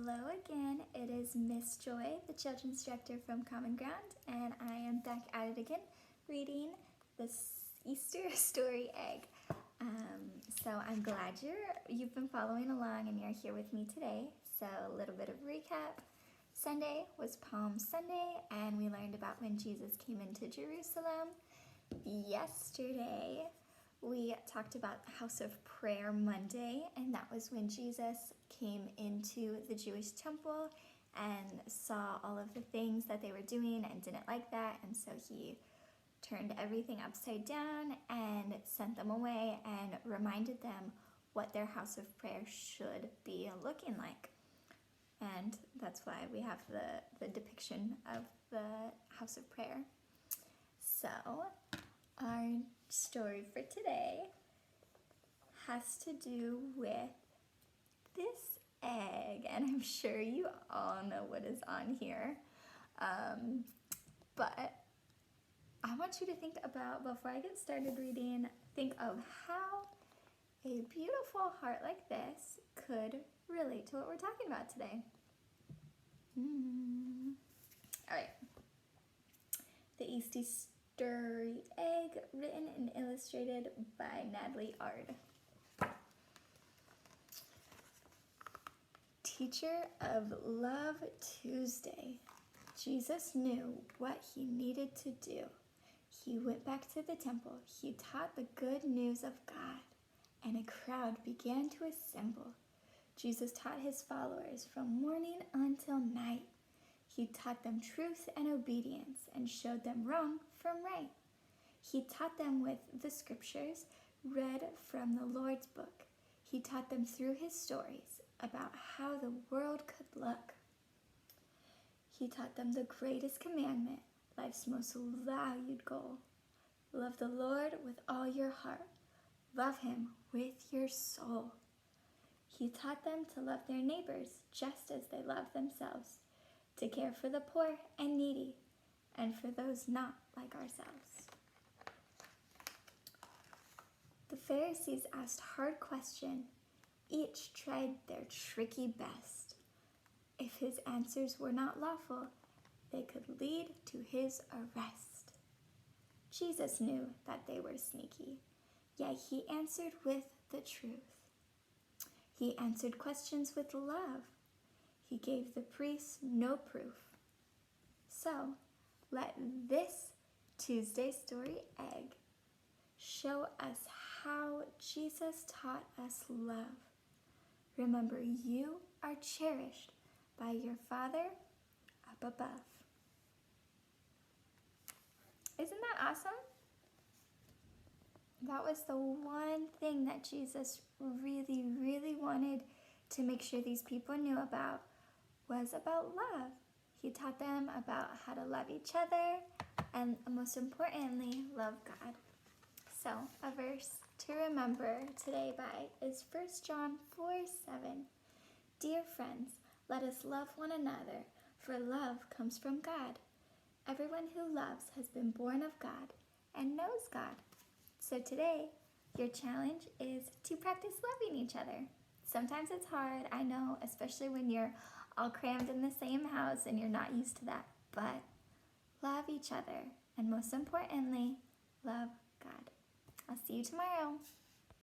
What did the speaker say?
Hello again, it is Miss Joy, the Children's Director from Common Ground, and I am back at it again, reading the Easter story Egg. So I'm glad you've been following along and you're here with me today. So a little bit of recap. Sunday was Palm Sunday, and we learned about when Jesus came into Jerusalem. Yesterday, we talked about the House of Prayer Monday, and that was when Jesus came into the Jewish temple and saw all of the things that they were doing and didn't like that, and so he turned everything upside down and sent them away and reminded them what their house of prayer should be looking like. And that's why we have the depiction of the house of prayer. So our story for today has to do with this egg, and I'm sure you all know what is on here, but I want you to think about, before I get started reading, think of how a beautiful heart like this could relate to what we're talking about today. All right. The Easter Story Egg, written and illustrated by Natalie Ard. Teacher of Love Tuesday. Jesus knew what he needed to do. He went back to the temple. He taught the good news of God, and a crowd began to assemble. Jesus taught his followers from morning until night. He taught them truth and obedience and showed them wrong from right. He taught them with the scriptures read from the Lord's book. He taught them through his stories about how the world could look. He taught them the greatest commandment, life's most valued goal. Love the Lord with all your heart. Love him with your soul. He taught them to love their neighbors just as they love themselves, to care for the poor and needy, and for those not like ourselves. The Pharisees asked hard questions. Each tried their tricky best. If his answers were not lawful, they could lead to his arrest. Jesus knew that they were sneaky, yet he answered with the truth. He answered questions with love. He gave the priests no proof. So, let this Tuesday Story Egg show us how Jesus taught us love. Remember, you are cherished by your Father up above. Isn't that awesome? That was the one thing that Jesus really, really wanted to make sure these people knew about, was about love. He taught them about how to love each other and, most importantly, love God. So, a verse to remember today by is 1 John 4:7. Dear friends, let us love one another, for love comes from God. Everyone who loves has been born of God and knows God. So today, your challenge is to practice loving each other. Sometimes it's hard, I know, especially when you're all crammed in the same house and you're not used to that. But love each other, and most importantly, love God. I'll see you tomorrow.